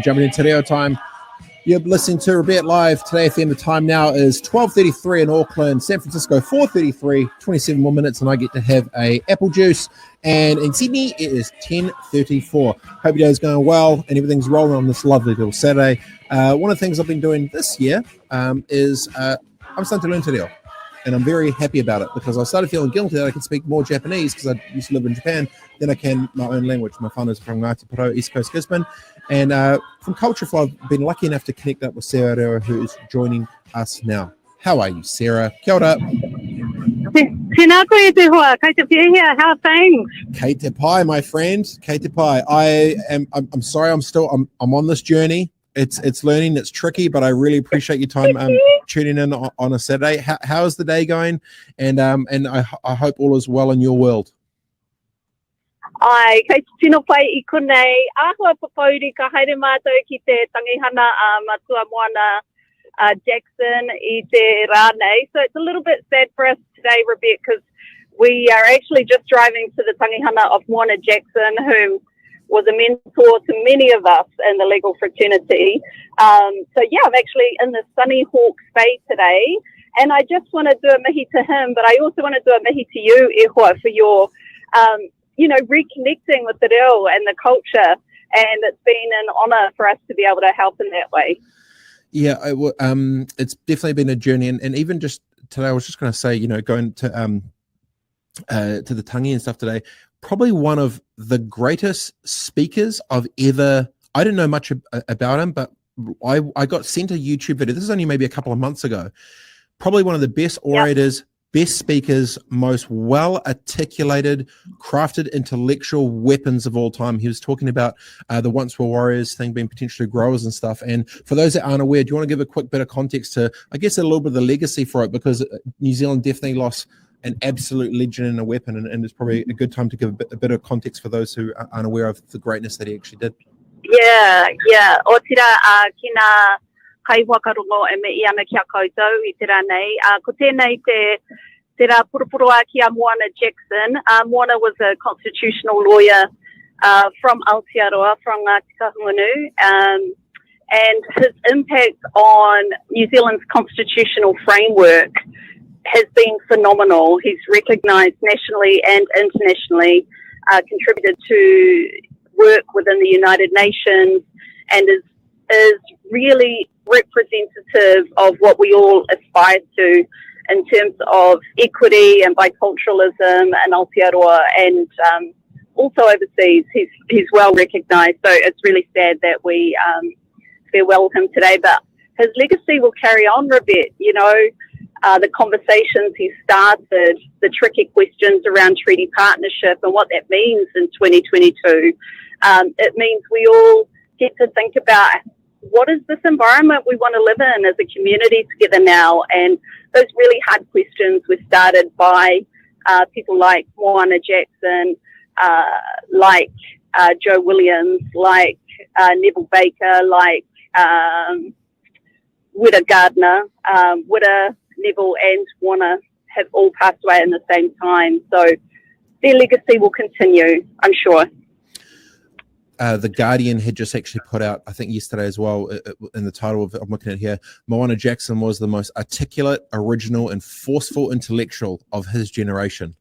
Jumping in Te Reo time. You're listening to Robett Live. TODAYFM, the time now is 12:33 in Auckland, San Francisco 4:33, 27 more minutes, and I get to have a apple juice. And in Sydney, it is 10:34. Hope your day's going well and everything's rolling on this lovely little Saturday. One of the things I've been doing this year is I'm starting to learn Te Reo. And I'm very happy about it because I started feeling guilty that I can speak more Japanese because I used to live in Japan than I can my own language. My whānau's from Ngāti Porou, East Coast Gisborne. And from Culture Flow, I've been lucky enough to connect up with Sarah Rera, who is joining us now. How are you, Sarah? Kia ora. Tēnā koe te hoa, kei te pēhea, how are things? Kei te pai, my friend. Kei te pai. I'm sorry, I'm on this journey. It's learning, it's tricky, but I really appreciate your time tuning in on a Saturday. How's the day going? And I hope all is well in your world. Ai, kei te tino pai I konei, āhua papauri ka haere mātou ki te tangihana matua moana Jackson I te rānei. So it's a little bit sad for us today, Robett, because we are actually just driving to the tangihana of Moana Jackson, who was a mentor to many of us in the legal fraternity. So yeah, I'm actually in the Sunny Hawke's Bay today, and I just want to do a mihi to him, but I also want to do a mihi to you, Ehua, for your, reconnecting with the reo and the culture, and it's been an honour for us to be able to help in that way. Yeah, it's definitely been a journey, and even just today, I was just going to say, going to the tangi and stuff today, probably one of the greatest speakers I've ever. I didn't know much about him, but I got sent a YouTube video. This is only maybe a couple of months ago. Probably one of the best orators, best speakers, most well-articulated, crafted intellectual weapons of all time. He was talking about the once were warriors thing being potentially growers and stuff. And for those that aren't aware, do you want to give a quick bit of context to, I guess, a little bit of the legacy for it? Because New Zealand definitely lost an absolute legend and a weapon, and it's probably a good time to give a bit of context for those who aren't aware of the greatness that he actually did. Yeah. O tira kina kai wakarongo e me I ana kia koutou I tira nei. Ko tēnei te rā purupuroa ki a Moana Jackson. Moana was a constitutional lawyer from Aotearoa, from Ngāti Kahungunu, and his impact on New Zealand's constitutional framework has been phenomenal. He's recognised nationally and internationally, contributed to work within the United Nations, and is really representative of what we all aspire to in terms of equity and biculturalism and Aotearoa, and also overseas. He's well recognised, so it's really sad that we farewell him today, but his legacy will carry on, Robett. The conversations he started, the tricky questions around treaty partnership and what that means in 2022. It means we all get to think about what is this environment we want to live in as a community together now. And those really hard questions were started by people like Moana Jackson, like Joe Williams, like Neville Baker, like Whitta Gardner, Neville and Moana have all passed away in the same time. So their legacy will continue, I'm sure. The Guardian had just actually put out, I think yesterday as well, in the title of I'm looking at here, Moana Jackson was the most articulate, original, and forceful intellectual of his generation.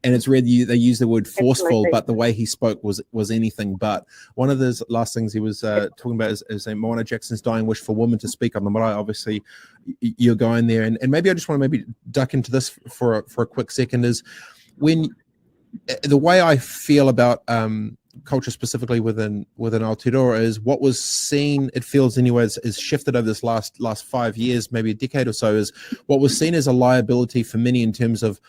And it's rare they use the word forceful, absolutely, but the way he spoke was anything but. One of the last things he was talking about is Moana Jackson's dying wish for women to speak on the marae. Obviously, you're going there. And maybe I just want to duck into this for a quick second, is when the way I feel about culture specifically within Aotearoa is what was seen, it feels anyways, is shifted over this last 5 years, maybe a decade or so, is what was seen as a liability for many in terms of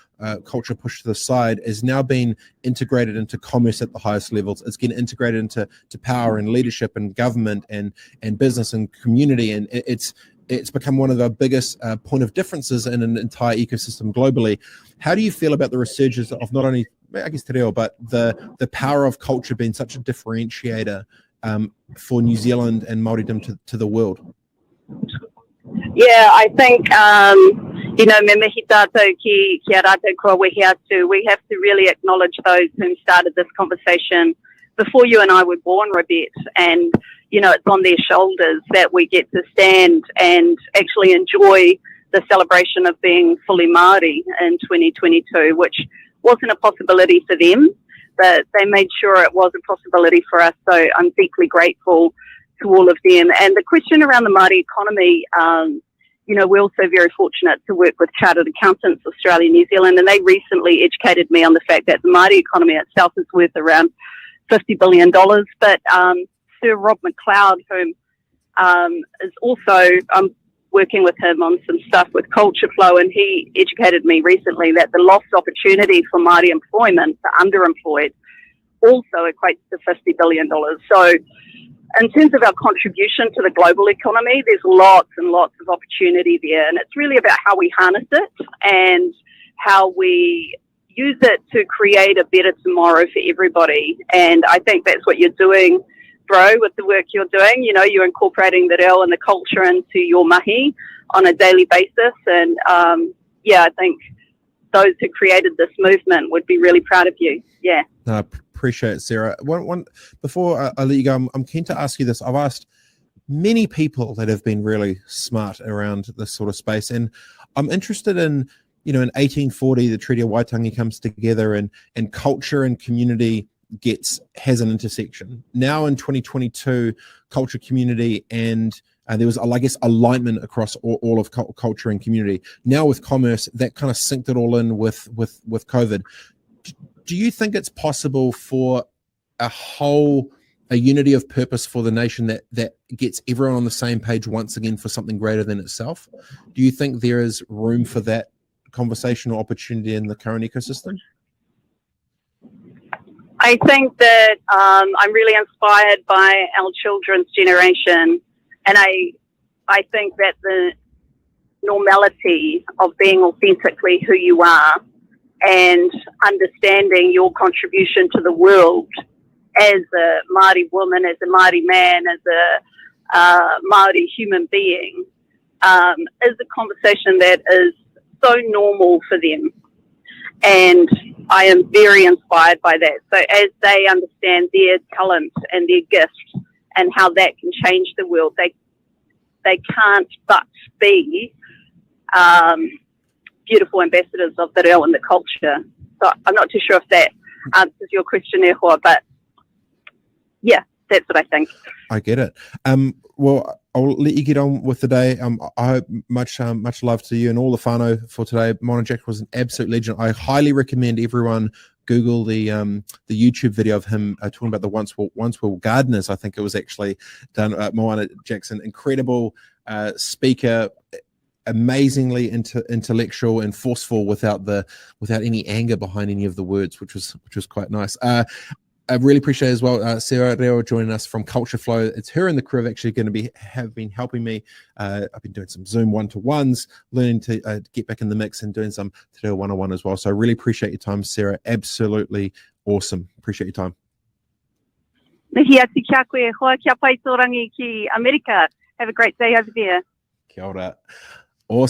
culture pushed to the side is now being integrated into commerce at the highest levels. It's getting integrated into power and leadership and government and business and community, and it's become one of the biggest point of differences in an entire ecosystem globally. How do you feel about the resurgence of not only, I guess, Te Reo, but the power of culture being such a differentiator for New Zealand and Māoridom to the world? Yeah, I think, me mihi tātou ki a rātou kua wehi atu. We have to really acknowledge those who started this conversation before you and I were born, Robett. And, it's on their shoulders that we get to stand and actually enjoy the celebration of being fully Māori in 2022, which wasn't a possibility for them, but they made sure it was a possibility for us. So I'm deeply grateful to all of them. And the question around the Māori economy, we're also very fortunate to work with Chartered Accountants Australia, New Zealand, and they recently educated me on the fact that the Māori economy itself is worth around $50 billion. But Sir Rob McLeod, who is also, I'm working with him on some stuff with Culture Flow, and he educated me recently that the lost opportunity for Māori employment, for underemployed, also equates to $50 billion. So in terms of our contribution to the global economy, there's lots and lots of opportunity there, and it's really about how we harness it and how we use it to create a better tomorrow for everybody. And I think that's what you're doing, bro, with the work you're doing. You're incorporating the reo and the culture into your mahi on a daily basis. And I think those who created this movement would be really proud of you. Yeah. No, I appreciate it, Sarah. One before I let you go, I'm keen to ask you this. I've asked many people that have been really smart around this sort of space, and I'm interested in, in 1840, the Treaty of Waitangi comes together, and culture and community has an intersection. Now in 2022, culture, community, and there was, I guess, alignment across all of culture and community. Now with commerce, that kind of synced it all in with COVID. Do you think it's possible for a unity of purpose for the nation that gets everyone on the same page once again for something greater than itself? Do you think there is room for that conversation or opportunity in the current ecosystem? I think that I'm really inspired by our children's generation, and I think that the normality of being authentically who you are and understanding your contribution to the world as a Māori woman, as a Māori man, as a Māori human being is a conversation that is so normal for them. And I am very inspired by that. So as they understand their talent and their gifts and how that can change the world, they can't but be beautiful ambassadors of the reo and the culture. So I'm not too sure if that answers your question, Ehua, but yeah, that's what I think. I get it. Well, I'll let you get on with the day. I hope much love to you and all the whānau for today. Moana Jack was an absolute legend. I highly recommend everyone Google the YouTube video of him talking about the once were gardeners. I think it was actually done. Moana Jackson, incredible speaker, amazingly intellectual and forceful without any anger behind any of the words, which was quite nice. I really appreciate it as well, Sarah Reo joining us from Culture Flow. It's her and the crew actually going to have been helping me. I've been doing some Zoom one-to-ones, learning to get back in the mix and doing some Te Reo 101 as well. So I really appreciate your time, Sarah. Absolutely awesome. Appreciate your time. Mihi atu kia koe, hoa kia pai tōrangi ki Amerika. Have a great day over there. Kia ora. Awesome.